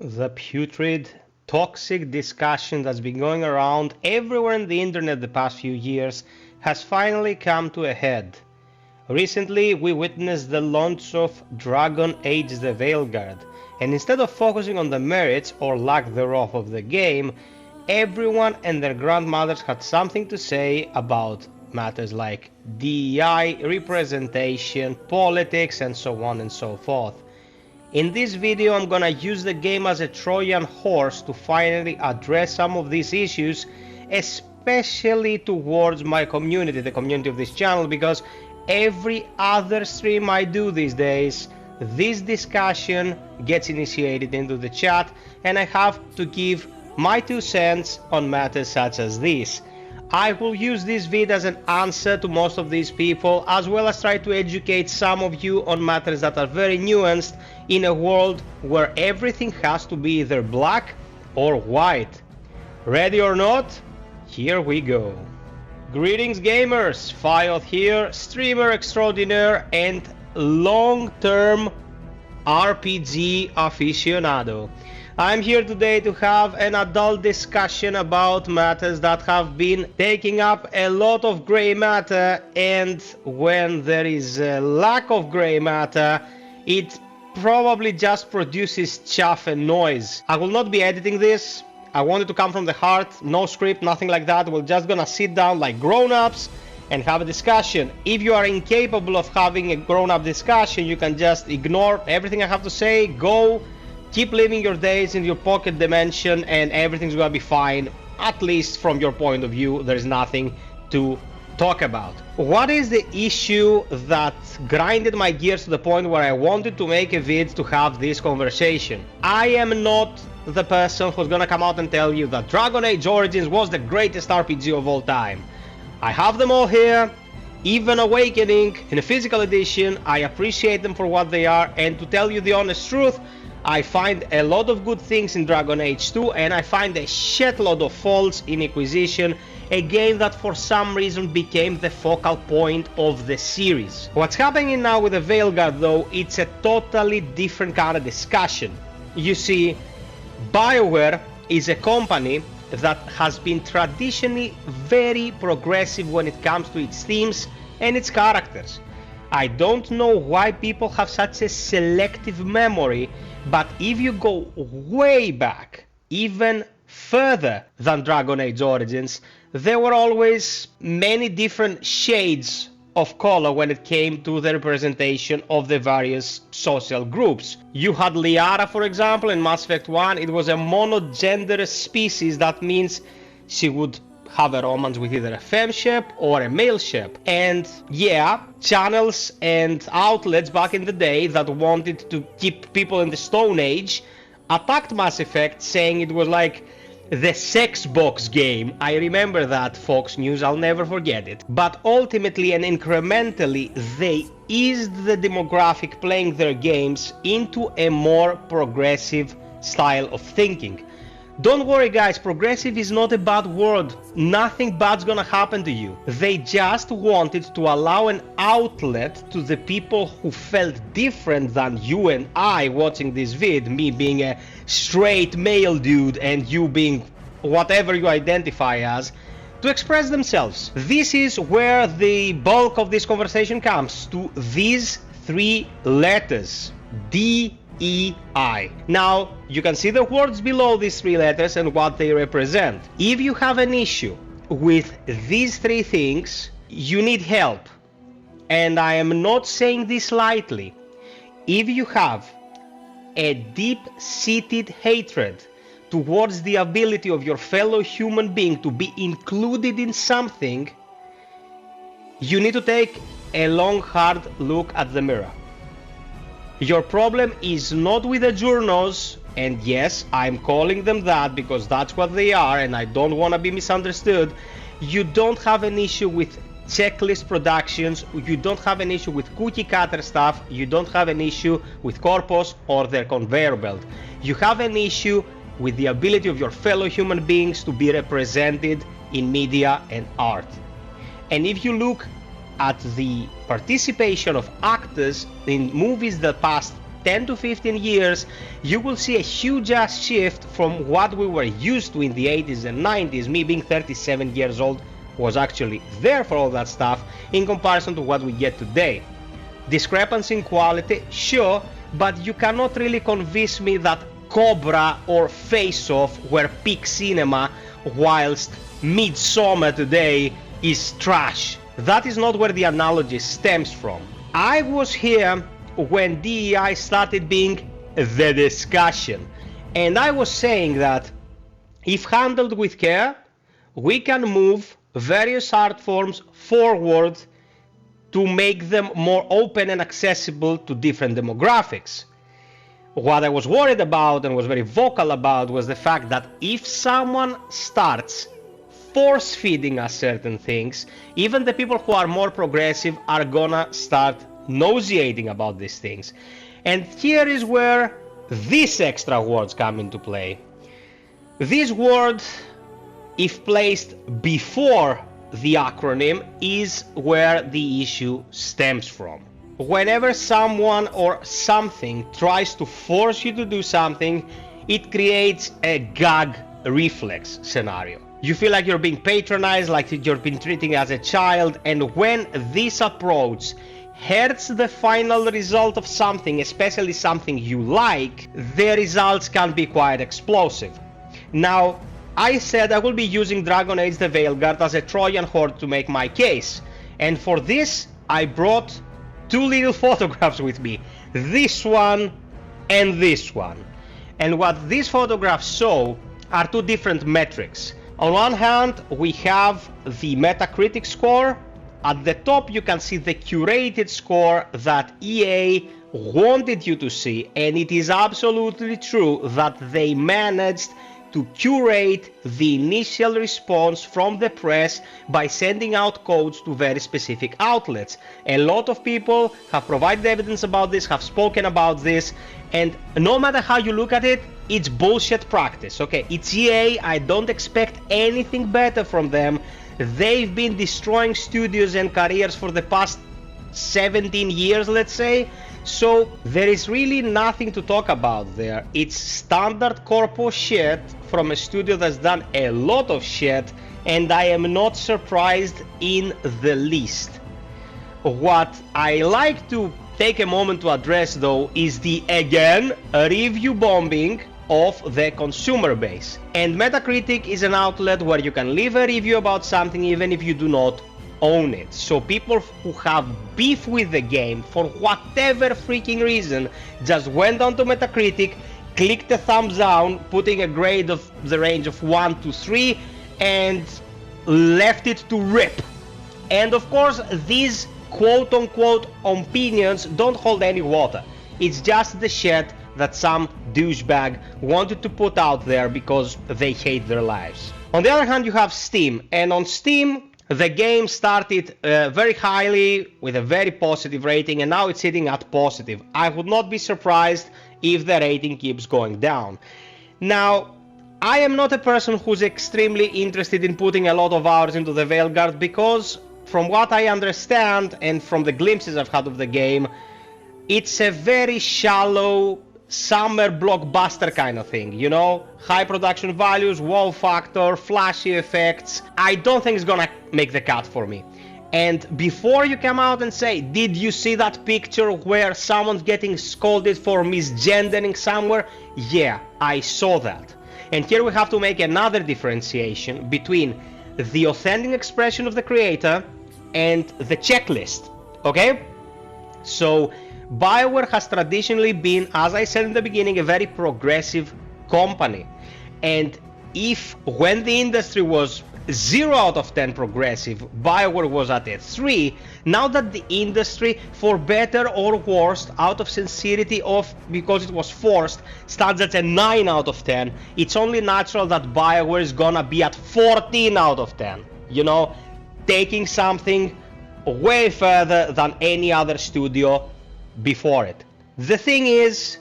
The putrid, toxic discussion that's been going around everywhere on the internet the past few years has finally come to a head. Recently, we witnessed the launch of Dragon Age the Veilguard, and instead of focusing on the merits or lack thereof of the game, everyone and their grandmothers had something to say about matters like DEI, representation, politics, and so on and so forth. In this video, I'm gonna use the game as a Trojan horse to finally address some of these issues, especially towards my community, the community of this channel, because every other stream I do these days, this discussion gets initiated into the chat, and I have to give my 2 cents on matters such as this. I will use this video as an answer to most of these people, as well as try to educate some of you on matters that are very nuanced in a world where everything has to be either black or white. Ready or not? Here we go. Greetings gamers, FiOth here, streamer extraordinaire and long-term RPG aficionado. I'm here today to have an adult discussion about matters that have been taking up a lot of grey matter, and when there is a lack of grey matter, it probably just produces chaff and noise. I will not be editing this. I want it to come from the heart, no script, nothing like that. We're just gonna sit down like grown-ups and have a discussion. If you are incapable of having a grown-up discussion, you can just ignore everything I have to say, go, keep living your days in your pocket dimension, and everything's gonna be fine. At least from your point of view, there's nothing to talk about. What is the issue that grinded my gears to the point where I wanted to make a vid to have this conversation? I am not the person who's gonna come out and tell you that Dragon Age Origins was the greatest RPG of all time. I have them all here, even Awakening in a physical edition. I appreciate them for what they are, and to tell you the honest truth, I find a lot of good things in Dragon Age 2, and I find a shitload of faults in Inquisition, a game that for some reason became the focal point of the series. What's happening now with the Veilguard though, it's a totally different kind of discussion. You see, BioWare is a company that has been traditionally very progressive when it comes to its themes and its characters. I don't know why people have such a selective memory, but if you go way back, even further than Dragon Age Origins, there were always many different shades of color when it came to the representation of the various social groups. You had Liara, for example, in Mass Effect 1. It was a monogender species. That means she would have a romance with either a femship or a maleship. And yeah, channels and outlets back in the day that wanted to keep people in the Stone Age attacked Mass Effect, saying it was like the sex box game. I remember that, Fox News, I'll never forget it. But ultimately and incrementally, they eased the demographic playing their games into a more progressive style of thinking. Don't worry guys, progressive is not a bad word. Nothing bad's gonna happen to you. They just wanted to allow an outlet to the people who felt different than you and I watching this vid, me being a straight male dude and you being whatever you identify as, to express themselves. This is where the bulk of this conversation comes, to these 3 letters, DEI. Now, you can see the words below these 3 letters and what they represent. If you have an issue with these 3 things, you need help. And I am not saying this lightly. If you have a deep-seated hatred towards the ability of your fellow human being to be included in something, you need to take a long, hard look at the mirror. Your problem is not with the journos, and yes, I'm calling them that because that's what they are and I don't want to be misunderstood. You don't have an issue with checklist productions, you don't have an issue with cookie cutter stuff, you don't have an issue with corpus or their conveyor belt. You have an issue with the ability of your fellow human beings to be represented in media and art. And if you look at the participation of actors in movies that passed 10 to 15 years, you will see a huge ass shift from what we were used to in the 80s and 90s. Me being 37 years old was actually there for all that stuff in comparison to what we get today. Discrepancy in quality, sure, but you cannot really convince me that Cobra or FiOth were peak cinema, whilst Midsommar today is trash. That is not where the analogy stems from. I was here when DEI started being the discussion, and I was saying that if handled with care, we can move various art forms forward to make them more open and accessible to different demographics. What I was worried about and was very vocal about was the fact that if someone starts force feeding us certain things, even the people who are more progressive are gonna start nauseating about these things. And here is where these extra words come into play. This word, if placed before the acronym, is where the issue stems from. Whenever someone or something tries to force you to do something, it creates a gag reflex scenario. You feel like you're being patronized, like you're being treated as a child, and when this approach hurts the final result of something, especially something you like, the results can be quite explosive. Now, I said I will be using Dragon Age the Veilguard as a Trojan horse to make my case, and for this I brought two little photographs with me, this one and this one. And what these photographs show are two different metrics. On one hand, we have the Metacritic score. At the top you can see the curated score that EA wanted you to see, and it is absolutely true that they managed to curate the initial response from the press by sending out codes to very specific outlets. A lot of people have provided evidence about this, have spoken about this, and no matter how you look at it, it's bullshit practice. Okay, it's EA, I don't expect anything better from them. They've been destroying studios and careers for the past 17 years, let's say, so there is really nothing to talk about there. It's standard corpo shit from a studio that's done a lot of shit, and I am not surprised in the least. What I like to take a moment to address though is the, again, review bombing of the consumer base. And Metacritic is an outlet where you can leave a review about something even if you do not own it. So people who have beef with the game for whatever freaking reason just went onto Metacritic, clicked the thumbs down, putting a grade of the range of 1 to 3, and left it to rip. And of course these quote-unquote opinions don't hold any water. It's just the shit that some douchebag wanted to put out there because they hate their lives. On the other hand, you have Steam, and on Steam the game started very highly with a very positive rating, and now it's sitting at positive. I would not be surprised if the rating keeps going down. Now, I am not a person who's extremely interested in putting a lot of hours into the Veilguard because from what I understand and from the glimpses I've had of the game, it's a very shallow summer blockbuster kind of thing, you know? High production values, wow factor, flashy effects. I don't think it's gonna make the cut for me. And before you come out and say, did you see that picture where someone's getting scolded for misgendering somewhere? Yeah, I saw that. And here we have to make another differentiation between the authentic expression of the creator and the checklist, okay? So BioWare has traditionally been, as I said in the beginning, a very progressive company. And if when the industry was 0 out of 10 progressive, BioWare was at a 3, now that the industry, for better or worse, out of sincerity or because it was forced, stands at a 9 out of 10, it's only natural that BioWare is gonna be at 14 out of 10, you know, taking something way further than any other studio before it. The thing is,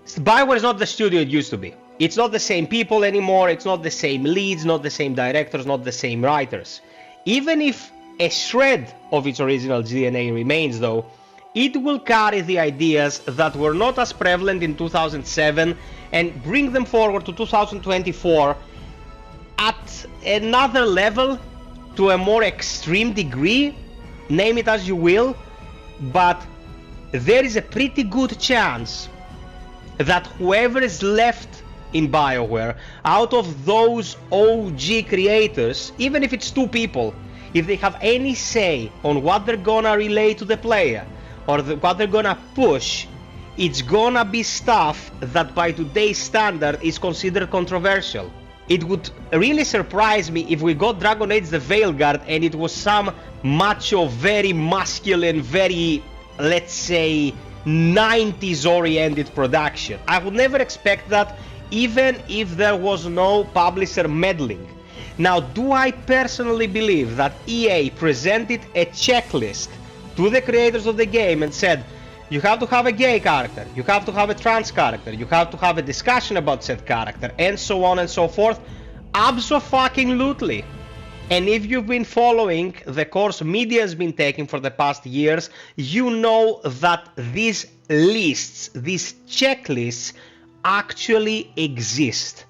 BioWare is not the studio it used to be. It's not the same people anymore, it's not the same leads, not the same directors, not the same writers. Even if a shred of its original DNA remains though, It will carry the ideas that were not as prevalent in 2007 and bring them forward to 2024 at another level, to a more extreme degree, name it as you will, but there is a pretty good chance that whoever is left in BioWare, out of those OG creators, even if it's 2 people, if they have any say on what they're gonna relay to the player, or what they're gonna push, it's gonna be stuff that by today's standard is considered controversial. It would really surprise me if we got Dragon Age the Veilguard and it was some macho, very masculine, very, let's say, 90s oriented production. I would never expect that, even if there was no publisher meddling. Now, do I personally believe that EA presented a checklist to the creators of the game and said, you have to have a gay character, you have to have a trans character, you have to have a discussion about said character, and so on and so forth? Abso-fucking-lutely. And if you've been following the course media has been taking for the past years, you know that these lists, these checklists, actually exist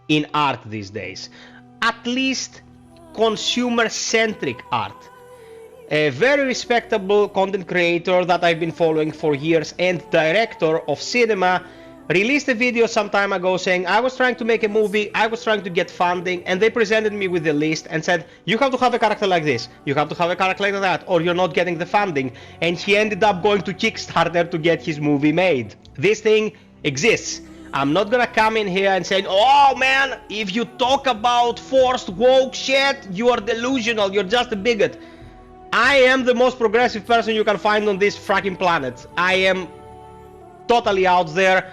in art these days. At least consumer-centric art. A very respectable content creator that I've been following for years and director of cinema released a video some time ago saying, I was trying to make a movie, I was trying to get funding, and they presented me with a list and said, you have to have a character like this, you have to have a character like that, or you're not getting the funding. And he ended up going to Kickstarter to get his movie made. This thing exists. I'm not gonna come in here and say, oh man, if you talk about forced woke shit, you are delusional, you're just a bigot. I am the most progressive person you can find on this fucking planet. I am totally out there,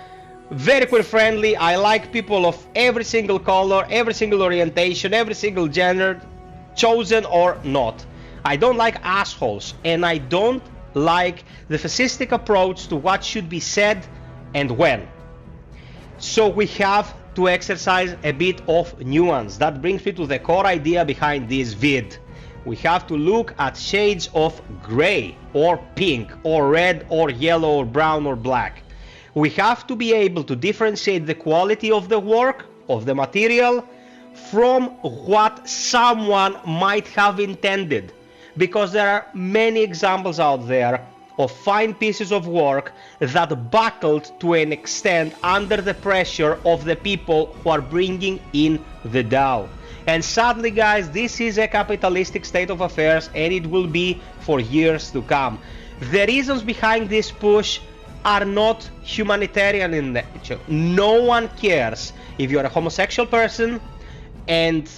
very queer friendly. I like people of every single color, every single orientation, every single gender, chosen or not. I don't like assholes, and I don't like the fascistic approach to what should be said and when. So we have to exercise a bit of nuance. That brings me to the core idea behind this vid. We have to look at shades of gray or pink or red or yellow or brown or black. We have to be able to differentiate the quality of the work, of the material, from what someone might have intended. Because there are many examples out there of fine pieces of work that buckled to an extent under the pressure of the people who are bringing in the dough. And sadly, guys, this is a capitalistic state of affairs, and it will be for years to come. The reasons behind this push are not humanitarian in nature. No one cares if you're a homosexual person and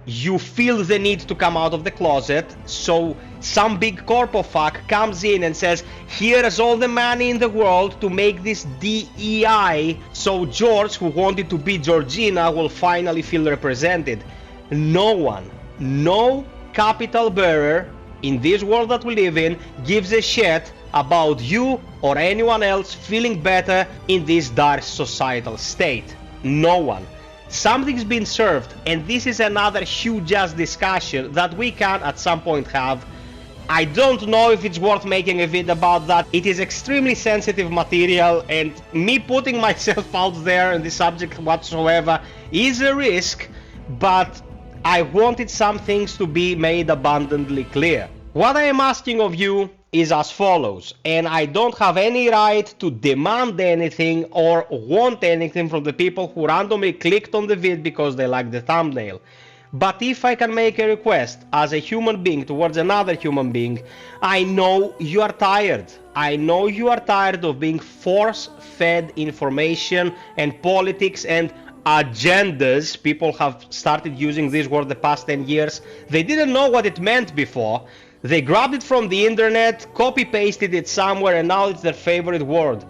you feel the need to come out of the closet, so some big corpo fuck comes in and says, here's all the money in the world to make this DEI, so George, who wanted to be Georgina, will finally feel represented. No one, no capital bearer in this world that we live in gives a shit about you or anyone else feeling better in this dire societal state. No one. Something's been served, and this is another huge ass discussion that we can at some point have. I don't know if it's worth making a vid about that. It is extremely sensitive material, and me putting myself out there in this subject whatsoever is a risk, but I wanted some things to be made abundantly clear. What I am asking of you is as follows, and I don't have any right to demand anything or want anything from the people who randomly clicked on the vid because they like the thumbnail. But if I can make a request as a human being towards another human being, I know you are tired. I know you are tired of being force-fed information and politics and agendas. People have started using this word the past 10 years. They didn't know what it meant before. They grabbed it from the internet, copy-pasted it somewhere, and now it's their favorite word.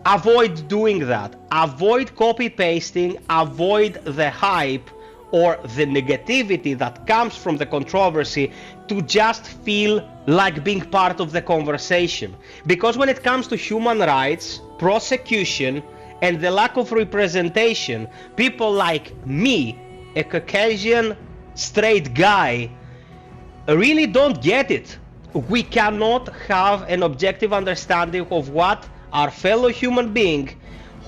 Avoid doing that. Avoid copy-pasting, avoid the hype or the negativity that comes from the controversy to just feel like being part of the conversation. Because when it comes to human rights, prosecution, and the lack of representation, people like me, a Caucasian straight guy, really don't get it. We cannot have an objective understanding of what our fellow human being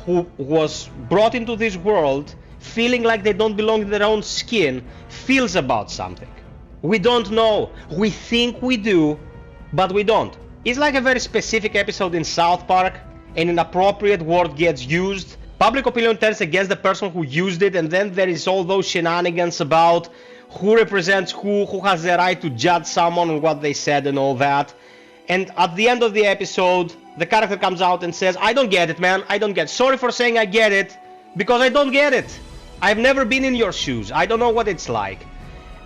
who was brought into this world feeling like they don't belong in their own skin feels about something. We don't know. We think we do, but we don't. It's like a very specific episode in South Park. An inappropriate word gets used, public opinion turns against the person who used it, and then there is all those shenanigans about who represents who has the right to judge someone and what they said and all that. And at the end of the episode, the character comes out and says, I don't get it, man. I don't get it. Sorry for saying I get it, because I don't get it. I've never been in your shoes. I don't know what it's like.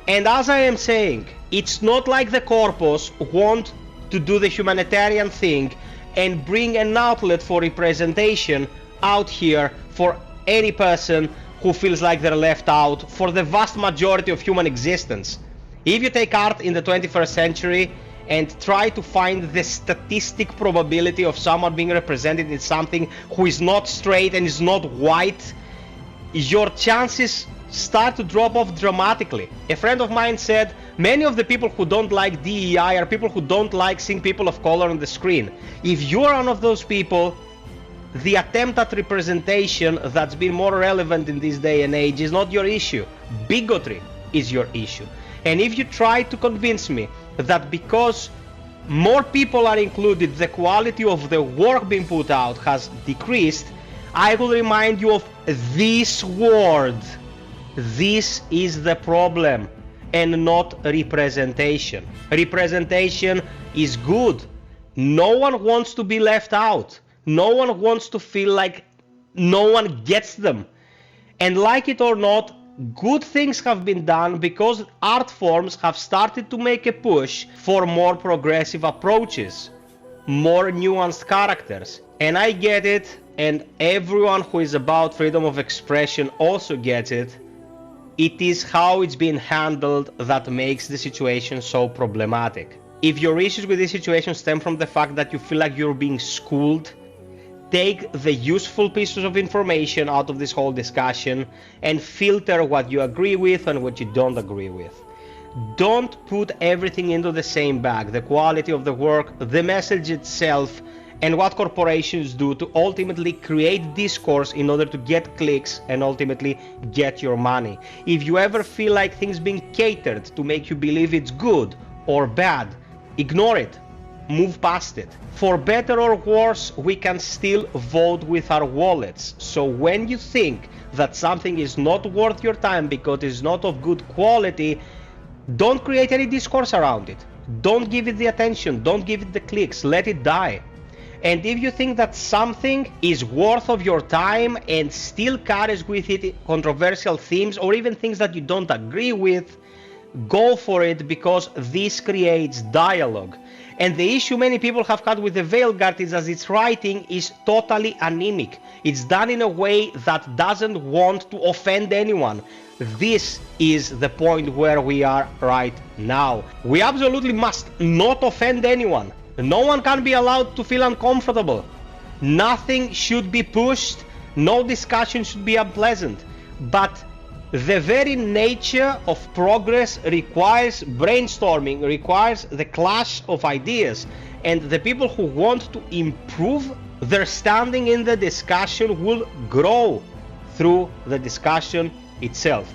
And as I am saying, it's not like the corpus want to do the humanitarian thing and bring an outlet for representation out here for any person who feels like they're left out for the vast majority of human existence. If you take art in the 21st century and try to find the statistic probability of someone being represented in something who is not straight and is not white, your chances start to drop off dramatically. A friend of mine said, many of the people who don't like DEI are people who don't like seeing people of color on the screen. If you're one of those people, the attempt at representation that's been more relevant in this day and age is not your issue. Bigotry is your issue. And if you try to convince me that because more people are included, the quality of the work being put out has decreased, I will remind you of this word. This is the problem, and not representation. Representation is good. No one wants to be left out. No one wants to feel like no one gets them. And like it or not, good things have been done because art forms have started to make a push for more progressive approaches, more nuanced characters. And I get it, and everyone who is about freedom of expression also gets it. It is how it's been handled that makes the situation so problematic. If your issues with this situation stem from the fact that you feel like you're being schooled, take the useful pieces of information out of this whole discussion and filter what you agree with and what you don't agree with. Don't put everything into the same bag, the quality of the work, the message itself, and what corporations do to ultimately create discourse in order to get clicks and ultimately get your money. If you ever feel like things being catered to make you believe it's good or bad, ignore it. Move past it. For better or worse, we can still vote with our wallets. So when you think that something is not worth your time because it's not of good quality, don't create any discourse around it. Don't give it the attention. Don't give it the clicks. Let it die. And if you think that something is worth of your time and still carries with it controversial themes or even things that you don't agree with, go for it, because this creates dialogue. And the issue many people have had with the Veilguard is that its writing is totally anemic. It's done in a way that doesn't want to offend anyone. This is the point where we are right now. We absolutely must not offend anyone. No one can be allowed to feel uncomfortable. Nothing should be pushed. No discussion should be unpleasant. But the very nature of progress requires brainstorming, requires the clash of ideas. And the people who want to improve their standing in the discussion will grow through the discussion itself.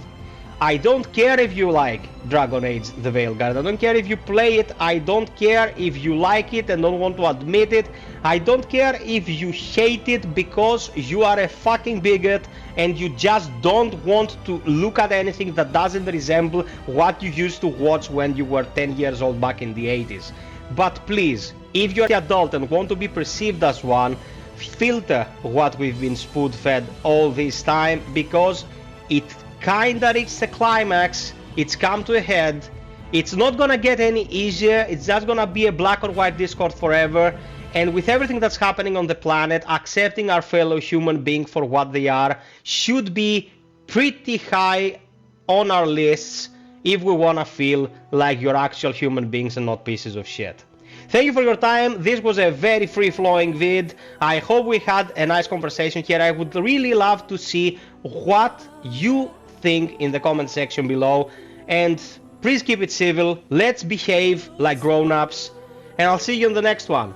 I don't care if you like Dragon Age the Veilguard. I don't care if you play it. I don't care if you like it and don't want to admit it. I don't care if you hate it because you are a fucking bigot and you just don't want to look at anything that doesn't resemble what you used to watch when you were 10 years old back in the 80s. But please, if you're an adult and want to be perceived as one, filter what we've been spoon-fed all this time, because it kinda reached a climax. It's come to a head. It's not gonna get any easier. It's just gonna be a black or white discord forever. And with everything that's happening on the planet, accepting our fellow human being for what they are should be pretty high on our lists if we wanna feel like you're actual human beings and not pieces of shit. Thank you for your time. This was a very free-flowing vid. I hope we had a nice conversation here. I would really love to see what you think in the comment section below, and Please keep it civil, let's behave like grown-ups, and I'll see you in the next one.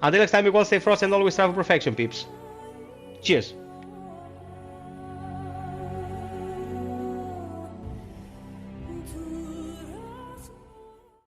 Until next time, you all stay frost and always strive for perfection, peeps. Cheers.